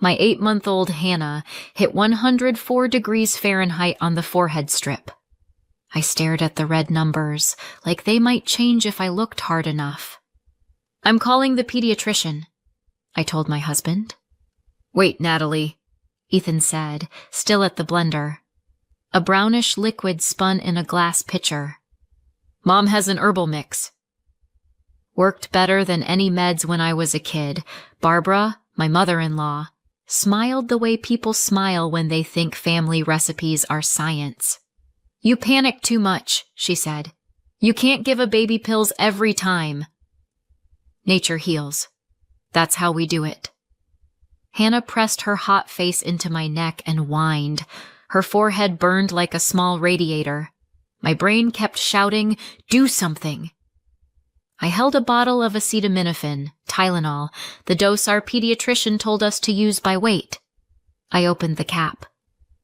My 8-month-old Hannah hit 104 degrees Fahrenheit on the forehead strip. I stared at the red numbers, like they might change if I looked hard enough. "I'm calling the pediatrician," I told my husband. "Wait, Natalie," Ethan said, still at the blender. A brownish liquid spun in a glass pitcher. "Mom has an herbal mix." Worked better than any meds when I was a kid. Barbara, my mother-in-law, smiled the way people smile when they think family recipes are science. "You panic too much," she said. "You can't give a baby pills every time." Nature heals. That's how we do it. Hannah pressed her hot face into my neck and whined. Her forehead burned like a small radiator. My brain kept shouting, "Do something." I held a bottle of acetaminophen, Tylenol, the dose our pediatrician told us to use by weight. I opened the cap.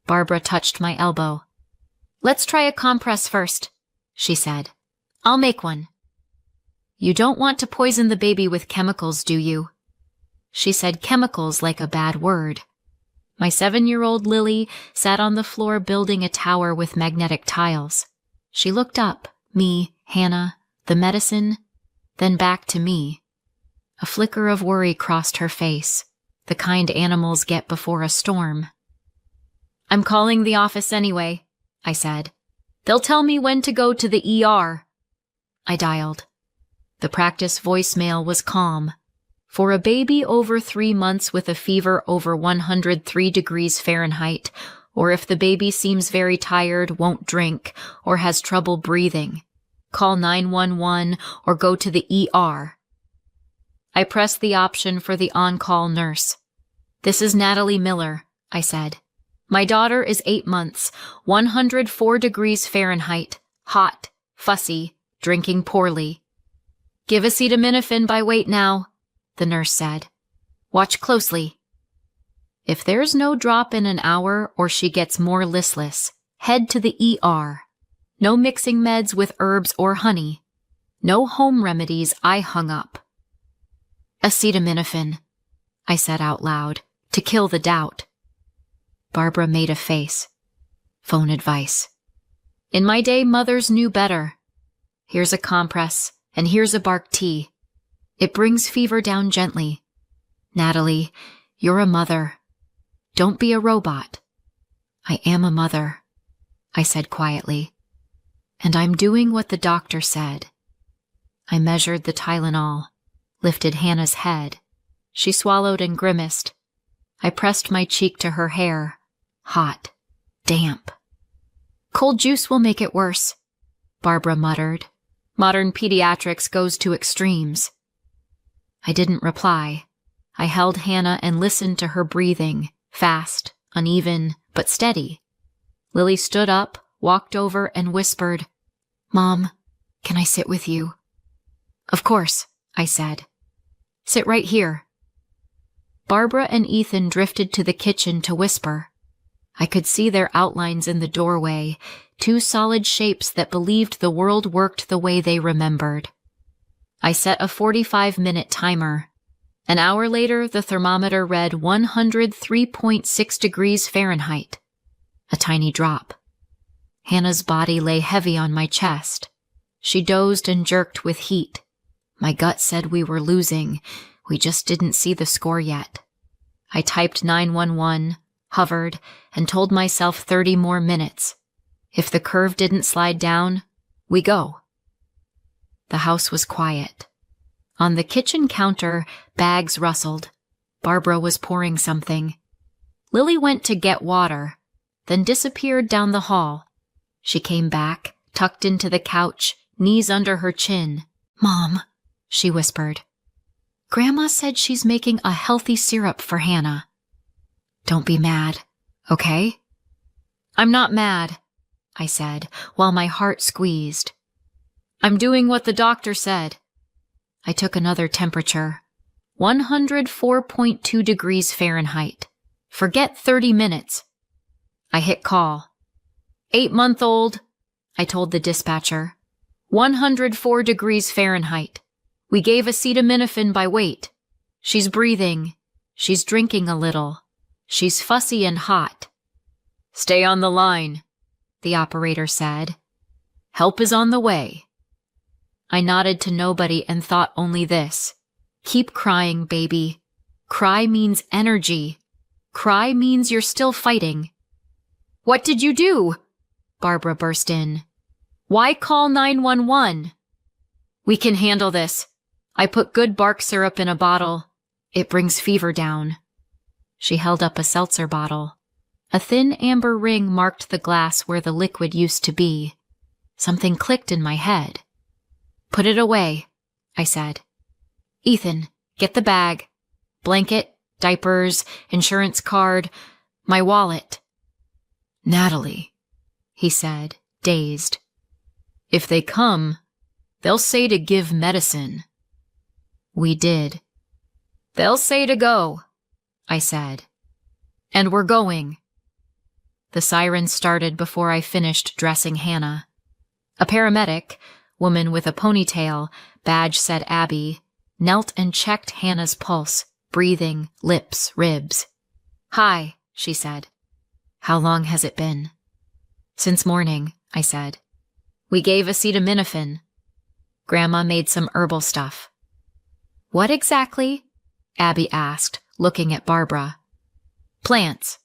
Barbara touched my elbow. "Let's try a compress first," she said. "I'll make one." "You don't want to poison the baby with chemicals, do you?" She said chemicals like a bad word. My 7-year-old Lily sat on the floor building a tower with magnetic tiles. She looked up, me, Hannah, the medicine, then back to me. A flicker of worry crossed her face, the kind animals get before a storm. "I'm calling the office anyway," I said. "They'll tell me when to go to the ER." I dialed. The practice voicemail was calm. For a baby over 3 months with a fever over 103 degrees Fahrenheit, or if the baby seems very tired, won't drink, or has trouble breathing, call 911 or go to the ER. I pressed the option for the on-call nurse. "This is Natalie Miller," I said. "My daughter is 8 months, 104 degrees Fahrenheit, hot, fussy, drinking poorly." "Give acetaminophen by weight now," the nurse said. "Watch closely. If there's no drop in an hour or she gets more listless, head to the ER. No mixing meds with herbs or honey. No home remedies," I hung up. "Acetaminophen," I said out loud, to kill the doubt. Barbara made a face. "Phone advice. In my day, mothers knew better. Here's a compress, and here's a bark tea. It brings fever down gently. Natalie, you're a mother. Don't be a robot." "I am a mother," I said quietly. "And I'm doing what the doctor said." I measured the Tylenol, lifted Hannah's head. She swallowed and grimaced. I pressed my cheek to her hair. Hot. Damp. "Cold juice will make it worse," Barbara muttered. "Modern pediatrics goes to extremes." I didn't reply. I held Hannah and listened to her breathing, fast, uneven, but steady. Lily stood up, walked over, and whispered, "Mom, can I sit with you?" "Of course," I said. "Sit right here." Barbara and Ethan drifted to the kitchen to whisper. I could see their outlines in the doorway, 2 solid shapes that believed the world worked the way they remembered. I set a 45-minute timer. An hour later, the thermometer read 103.6 degrees Fahrenheit. A tiny drop. Hannah's body lay heavy on my chest. She dozed and jerked with heat. My gut said we were losing. We just didn't see the score yet. I typed 911, hovered, and told myself 30 more minutes. If the curve didn't slide down, we go. The house was quiet. On the kitchen counter, bags rustled. Barbara was pouring something. Lily went to get water, then disappeared down the hall. She came back, tucked into the couch, knees under her chin. "Mom," she whispered. "Grandma said she's making a healthy syrup for Hannah." "Don't be mad, okay?" "I'm not mad," I said, while my heart squeezed. "I'm doing what the doctor said." I took another temperature. 104.2 degrees Fahrenheit. Forget 30 minutes. I hit call. 8-month-old, I told the dispatcher. 104 degrees Fahrenheit. We gave acetaminophen by weight. She's breathing. She's drinking a little. She's fussy and hot." "Stay on the line," the operator said. "Help is on the way." I nodded to nobody and thought only this: keep crying, baby. Cry means energy. Cry means you're still fighting. "What did you do?" Barbara burst in. "Why call 911? "We can handle this. I put good bark syrup in a bottle. It brings fever down." She held up a seltzer bottle. A thin amber ring marked the glass where the liquid used to be. Something clicked in my head. "Put it away," I said. "Ethan, get the bag. Blanket, diapers, insurance card, my wallet." "Natalie," he said, dazed. "If they come, they'll say to give medicine." We did. "They'll say to go," I said. "And we're going." The siren started before I finished dressing Hannah. A paramedic, woman with a ponytail, badge said Abby, knelt and checked Hannah's pulse, breathing, lips, ribs. "Hi," she said. "How long has it been?" "Since morning," I said. "We gave acetaminophen. Grandma made some herbal stuff." "What exactly?" Abby asked, looking at Barbara. "Plants,"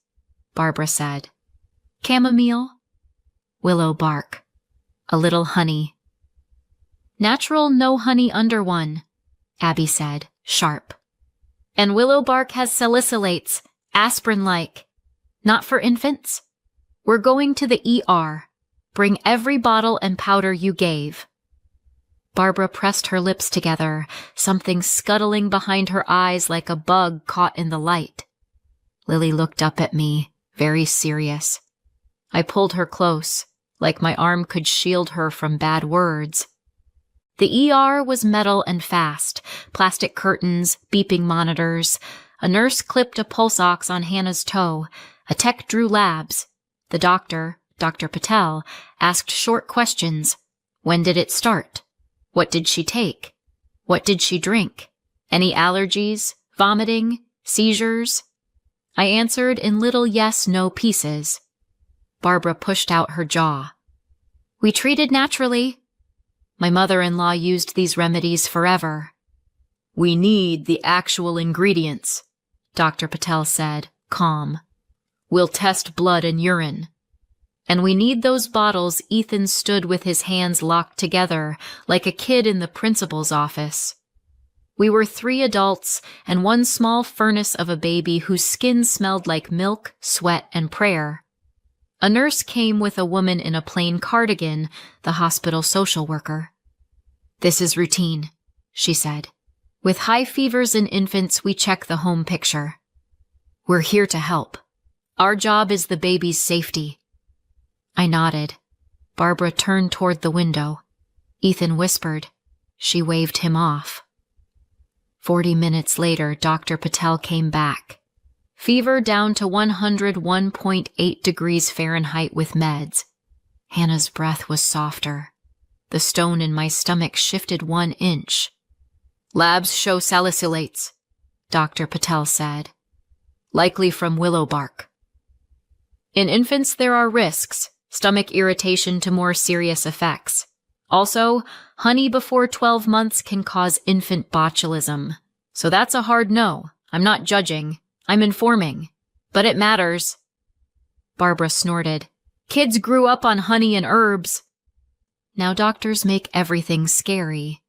Barbara said. "Chamomile, willow bark, a little honey." "Natural, no honey under one," Abby said, sharp. "And willow bark has salicylates, aspirin-like. Not for infants? We're going to the ER. Bring every bottle and powder you gave." Barbara pressed her lips together, something scuttling behind her eyes like a bug caught in the light. Lily looked up at me, very serious. I pulled her close, like my arm could shield her from bad words. The ER was metal and fast, plastic curtains, beeping monitors. A nurse clipped a pulse ox on Hannah's toe. A tech drew labs. The doctor, Dr. Patel, asked short questions. When did it start? What did she take? What did she drink? Any allergies, vomiting, seizures? I answered in little yes-no pieces. Barbara pushed out her jaw. "We treated naturally. My mother-in-law used these remedies forever." "We need the actual ingredients," Dr. Patel said, calm. "We'll test blood and urine. And we need those bottles." Ethan stood with his hands locked together, like a kid in the principal's office. We were 3 adults and one small furnace of a baby whose skin smelled like milk, sweat, and prayer. A nurse came with a woman in a plain cardigan, the hospital social worker. "This is routine," she said. "With high fevers in infants, we check the home picture. We're here to help. Our job is the baby's safety." I nodded. Barbara turned toward the window. Ethan whispered. She waved him off. 40 minutes later, Dr. Patel came back. Fever down to 101.8 degrees Fahrenheit with meds. Hannah's breath was softer. The stone in my stomach shifted 1 inch. "Labs show salicylates," Dr. Patel said. "Likely from willow bark. In infants, there are risks, stomach irritation to more serious effects. Also, honey before 12 months can cause infant botulism. So that's a hard no. I'm not judging. I'm informing. But it matters." Barbara snorted. "Kids grew up on honey and herbs." Now doctors make everything scary.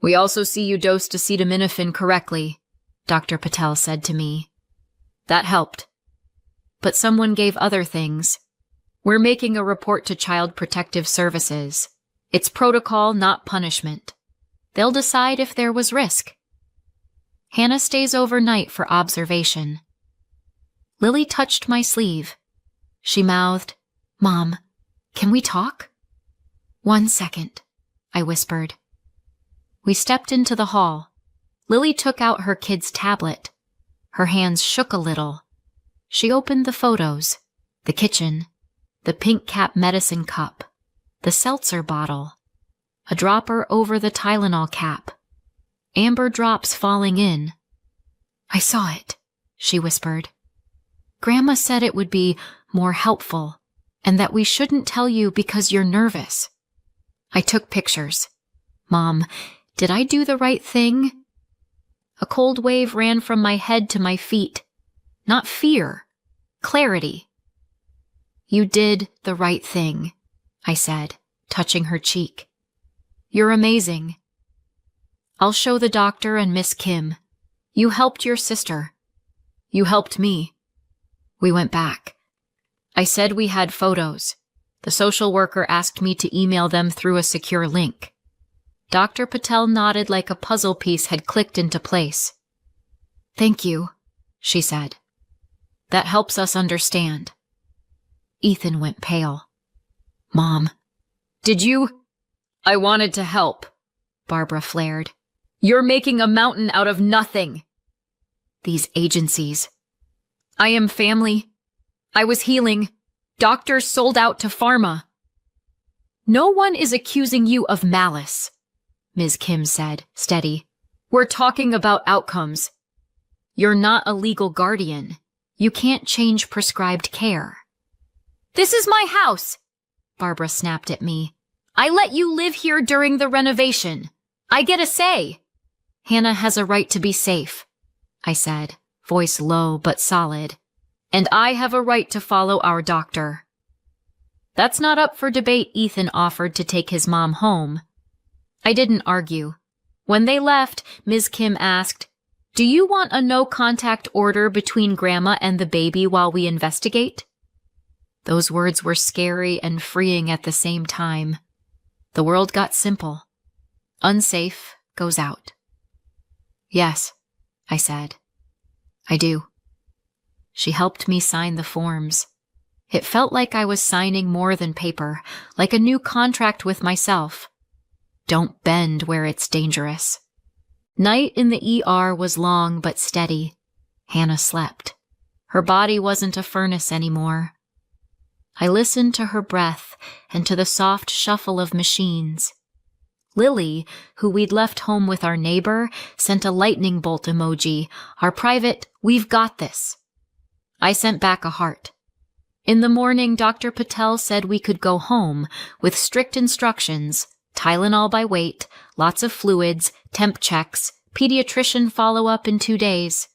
"We also see you dosed acetaminophen correctly," Dr. Patel said to me. "That helped. But someone gave other things. We're making a report to Child Protective Services. It's protocol, not punishment. They'll decide if there was risk." Hannah stays overnight for observation. Lily touched my sleeve. She mouthed, "Mom, can we talk?" "1 second," I whispered. We stepped into the hall. Lily took out her kid's tablet. Her hands shook a little. She opened the photos, the kitchen, the pink cap medicine cup, the seltzer bottle, a dropper over the Tylenol cap, amber drops falling in. "I saw it," she whispered. Grandma said it would be more helpful and that we shouldn't tell you because you're nervous. I took pictures. Mom, did I do the right thing? A cold wave ran from my head to my feet. Not fear, clarity. You did the right thing, I said, touching her cheek. You're amazing. I'll show the doctor and Miss Kim. You helped your sister. You helped me. We went back. I said we had photos. The social worker asked me to email them through a secure link. Dr. Patel nodded like a puzzle piece had clicked into place. Thank you, she said. That helps us understand. Ethan went pale. Mom, did you? I wanted to help, Barbara flared. You're making a mountain out of nothing. These agencies. I am family. I was healing. Doctors sold out to pharma. No one is accusing you of malice, Ms. Kim said, steady. We're talking about outcomes. You're not a legal guardian. You can't change prescribed care. This is my house, Barbara snapped at me. I let you live here during the renovation. I get a say. Hannah has a right to be safe, I said, voice low but solid. And I have a right to follow our doctor. That's not up for debate. Ethan offered to take his mom home. I didn't argue. When they left, Ms. Kim asked, Do you want a no-contact order between Grandma and the baby while we investigate? Those words were scary and freeing at the same time. The world got simple. Unsafe goes out. Yes, I said. I do. She helped me sign the forms. It felt like I was signing more than paper, like a new contract with myself. Don't bend where it's dangerous. Night in the ER was long but steady. Hannah slept. Her body wasn't a furnace anymore. I listened to her breath and to the soft shuffle of machines. Lily, who we'd left home with our neighbor, sent a lightning bolt emoji, our private, "We've got this." I sent back a heart. In the morning, Dr. Patel said we could go home with strict instructions, Tylenol by weight, lots of fluids, temp checks, pediatrician follow-up in 2 days.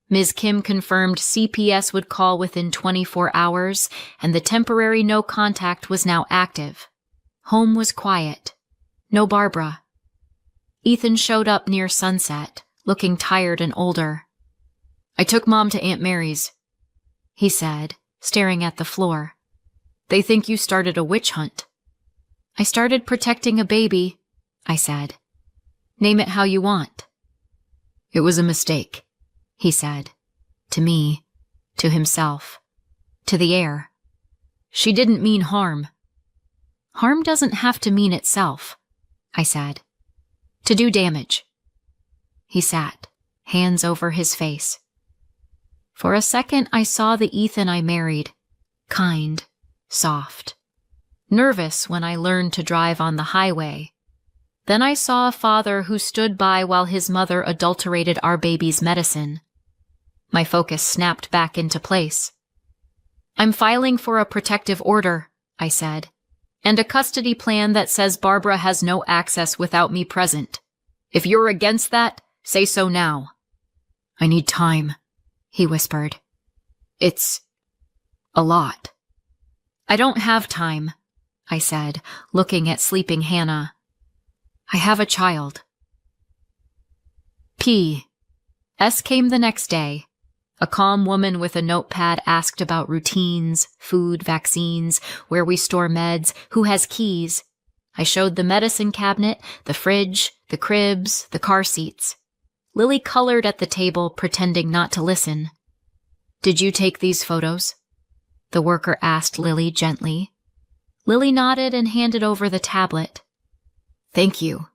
Ms. Kim confirmed CPS would call within 24 hours, and the temporary no contact was now active. Home was quiet. No Barbara. Ethan showed up near sunset, looking tired and older. I took Mom to Aunt Mary's, he said, staring at the floor. They think you started a witch hunt. I started protecting a baby, I said. Name it how you want. It was a mistake, he said. To me, to himself, to the air. She didn't mean harm. Harm doesn't have to mean itself, I said. To do damage. He sat, hands over his face. For a second, I saw the Ethan I married. Kind, soft. Nervous when I learned to drive on the highway. Then I saw a father who stood by while his mother adulterated our baby's medicine. My focus snapped back into place. I'm filing for a protective order, I said, and a custody plan that says Barbara has no access without me present. If you're against that, say so now. I need time, he whispered. It's a lot. I don't have time, I said, looking at sleeping Hannah. I have a child. S came the next day. A calm woman with a notepad asked about routines, food, vaccines, where we store meds, who has keys. I showed the medicine cabinet, the fridge, the cribs, the car seats. Lily colored at the table, pretending not to listen. Did you take these photos? The worker asked Lily gently. Lily nodded and handed over the tablet. Thank you,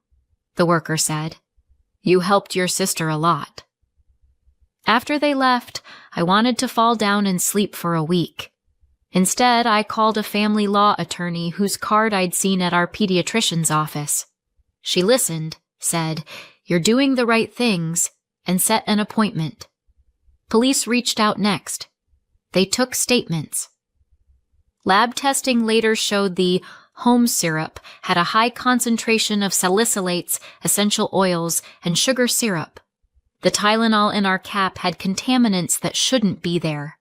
the worker said. You helped your sister a lot. After they left, I wanted to fall down and sleep for a week. Instead, I called a family law attorney whose card I'd seen at our pediatrician's office. She listened, said, You're doing the right things, and set an appointment. Police reached out next. They took statements. Lab testing later showed the home syrup had a high concentration of salicylates, essential oils, and sugar syrup. The Tylenol in our cap had contaminants that shouldn't be there.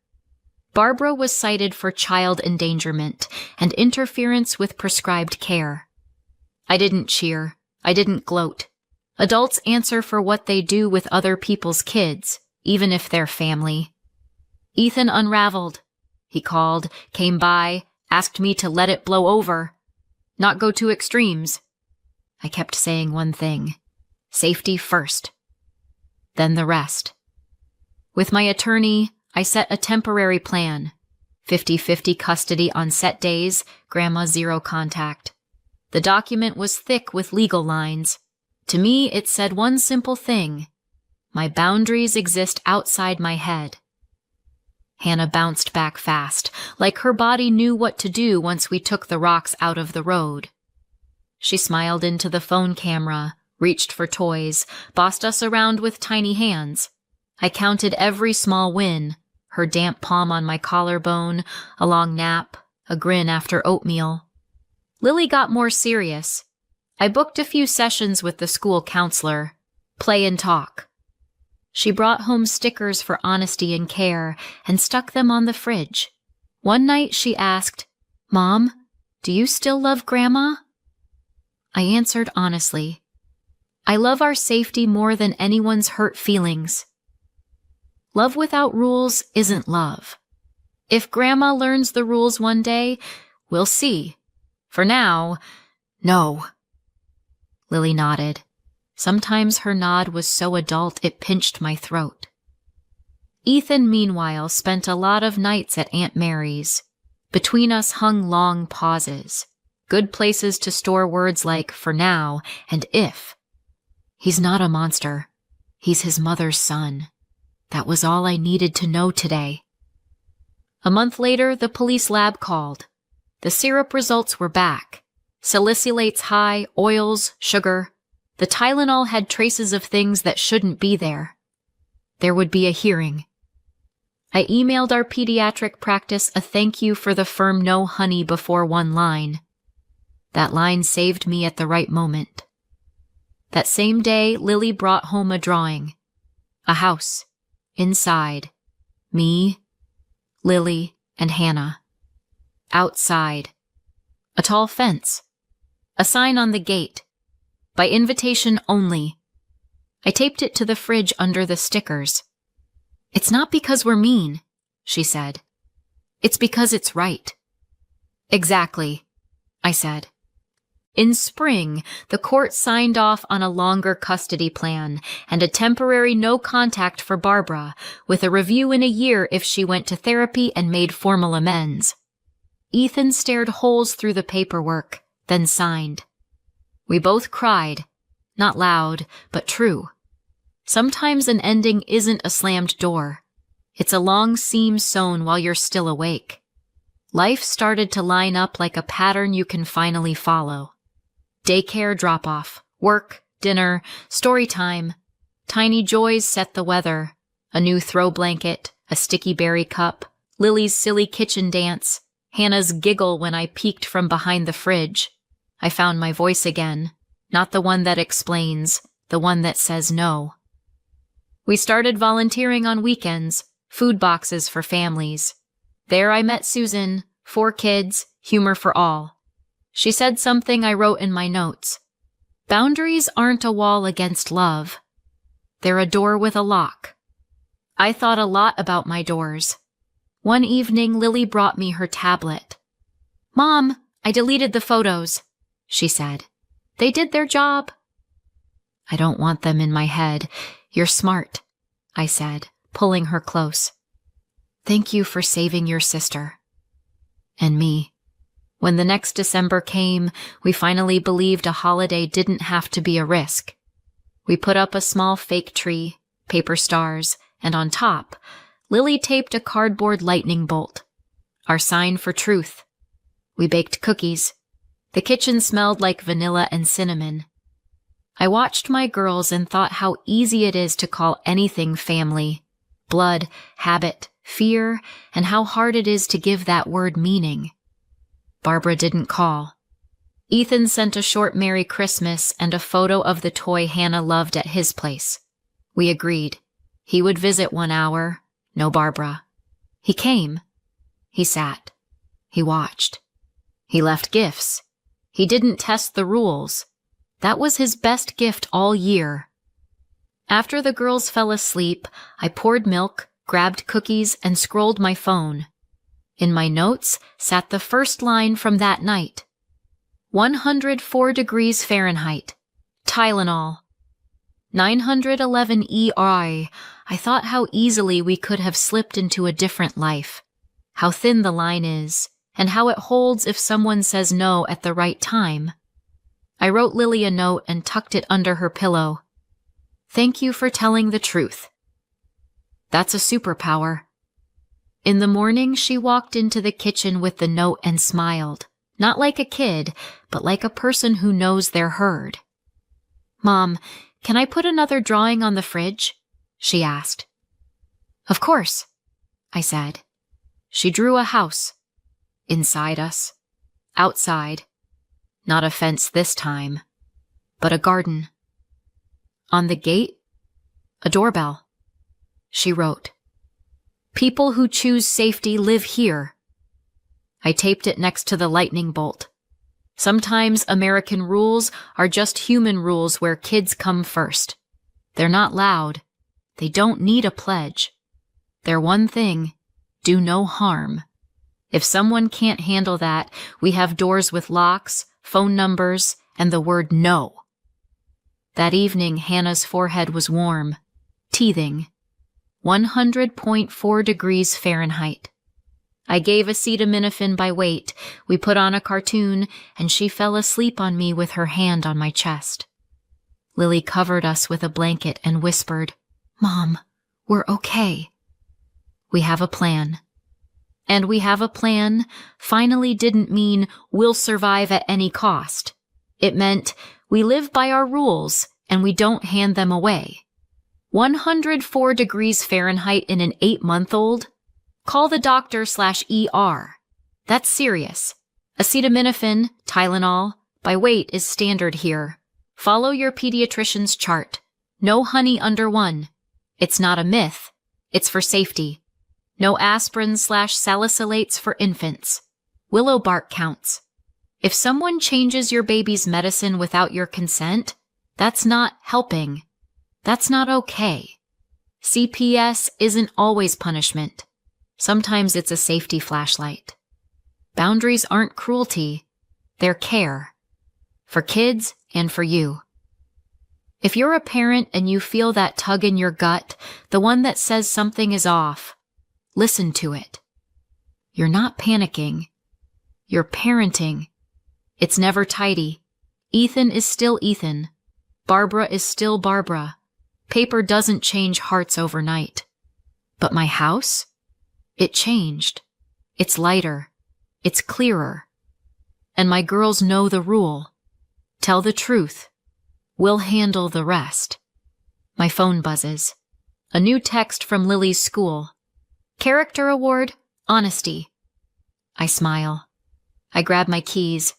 Barbara was cited for child endangerment and interference with prescribed care. I didn't cheer. I didn't gloat. Adults answer for what they do with other people's kids, even if they're family. Ethan unraveled. He called, came by, asked me to let it blow over. Not go to extremes. I kept saying one thing. Safety first. Then the rest. With my attorney, I set a temporary plan. 50-50 custody on set days, Grandma zero contact. The document was thick with legal lines. To me, it said one simple thing. My boundaries exist outside my head. Hannah bounced back fast, like her body knew what to do once we took the rocks out of the road. She smiled into the phone camera, reached for toys, bossed us around with tiny hands. I counted every small win, her damp palm on my collarbone, a long nap, a grin after oatmeal. Lily got more serious. I booked a few sessions with the school counselor. Play and talk. She brought home stickers for honesty and care and stuck them on the fridge. One night she asked, "Mom, do you still love Grandma?" I answered honestly, "I love our safety more than anyone's hurt feelings." Love without rules isn't love. If Grandma learns the rules one day, we'll see. For now, no. Lily nodded. Sometimes her nod was so adult it pinched my throat. Ethan, meanwhile, spent a lot of nights at Aunt Mary's. Between us hung long pauses, good places to store words like for now and if. He's not a monster. He's his mother's son. That was all I needed to know today. A month later, the police lab called. The syrup results were back. Salicylates high, oils, sugar. The Tylenol had traces of things that shouldn't be there. There would be a hearing. I emailed our pediatric practice a thank you for the firm no honey before one line. That line saved me at the right moment. That same day, Lily brought home a drawing. A house. Inside. Me, Lily, and Hannah. Outside. A tall fence. A sign on the gate. By invitation only. I taped it to the fridge under the stickers. "It's not because we're mean," she said. "It's because it's right." "Exactly," I said. In spring, the court signed off on a longer custody plan and a temporary no contact for Barbara, with a review in a year if she went to therapy and made formal amends. Ethan stared holes through the paperwork, then signed. We both cried, not loud, but true. Sometimes an ending isn't a slammed door. It's a long seam sewn while you're still awake. Life started to line up like a pattern you can finally follow. Daycare drop-off, work, dinner, story time. Tiny joys set the weather. A new throw blanket, a sticky berry cup, Lily's silly kitchen dance, Hannah's giggle when I peeked from behind the fridge. I found my voice again, not the one that explains, the one that says no. We started volunteering on weekends, food boxes for families. There I met Susan, 4 kids, humor for all. She said something I wrote in my notes. Boundaries aren't a wall against love. They're a door with a lock. I thought a lot about my doors. One evening, Lily brought me her tablet. "Mom, I deleted the photos," she said. "They did their job." "I don't want them in my head. You're smart," I said, pulling her close. "Thank you for saving your sister." And me. When the next December came, we finally believed a holiday didn't have to be a risk. We put up a small fake tree, paper stars, and on top, Lily taped a cardboard lightning bolt. Our sign for truth. We baked cookies. The kitchen smelled like vanilla and cinnamon. I watched my girls and thought how easy it is to call anything family. blood, habit, fear, and how hard it is to give that word meaning. Barbara didn't call. Ethan sent a short Merry Christmas and a photo of the toy Hannah loved at his place. We agreed. He would visit 1 hour. No Barbara. He came. He sat. He watched. He left gifts. He didn't test the rules. That was his best gift all year. After the girls fell asleep, I poured milk, grabbed cookies, and scrolled my phone. In my notes sat the first line from that night. 104 degrees Fahrenheit. Tylenol. 911 EI. I thought how easily we could have slipped into a different life. How thin the line is, and how it holds if someone says no at the right time. I wrote Lily a note and tucked it under her pillow. Thank you for telling the truth. That's a superpower. In the morning, she walked into the kitchen with the note and smiled, not like a kid, but like a person who knows they're heard. Mom, can I put another drawing on the fridge? She asked. Of course, I said. She drew a house. Inside us. Outside. Not a fence this time, but a garden. On the gate, a doorbell. She wrote, People who choose safety live here. I taped it next to the lightning bolt. Sometimes American rules are just human rules where kids come first. They're not loud. They don't need a pledge. They're one thing, do no harm. If someone can't handle that, we have doors with locks, phone numbers, and the word no. That evening, Hannah's forehead was warm, teething. 100.4 degrees Fahrenheit. I gave acetaminophen by weight. We put on a cartoon, and she fell asleep on me with her hand on my chest. Lily covered us with a blanket and whispered, Mom, we're okay. We have a plan. And we have a plan finally didn't mean we'll survive at any cost. It meant we live by our rules and we don't hand them away. 104 degrees Fahrenheit in an 8-month-old? Call the doctor/ER. That's serious. Acetaminophen, Tylenol, by weight is standard here. Follow your pediatrician's chart. No honey under 1. It's not a myth. It's for safety. No aspirin/salicylates for infants. Willow bark counts. If someone changes your baby's medicine without your consent, that's not helping. That's not okay. CPS isn't always punishment. Sometimes it's a safety flashlight. Boundaries aren't cruelty. They're care. For kids and for you. If you're a parent and you feel that tug in your gut, the one that says something is off, listen to it. You're not panicking. You're parenting. It's never tidy. Ethan is still Ethan. Barbara is still Barbara. Paper doesn't change hearts overnight. But my house? It changed. It's lighter. It's clearer. And my girls know the rule. Tell the truth. We'll handle the rest. My phone buzzes. A new text from Lily's school. Character award, honesty. I smile. I grab my keys.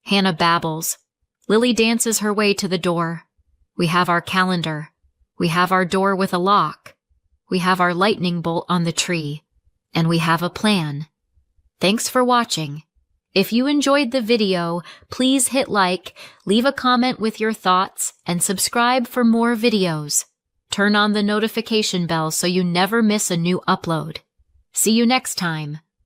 Hannah babbles. Lily dances her way to the door. We have our calendar. We have our door with a lock. We have our lightning bolt on the tree. And we have a plan. Thanks for watching. If you enjoyed the video, please hit like, leave a comment with your thoughts, and subscribe for more videos. Turn on the notification bell so you never miss a new upload. See you next time.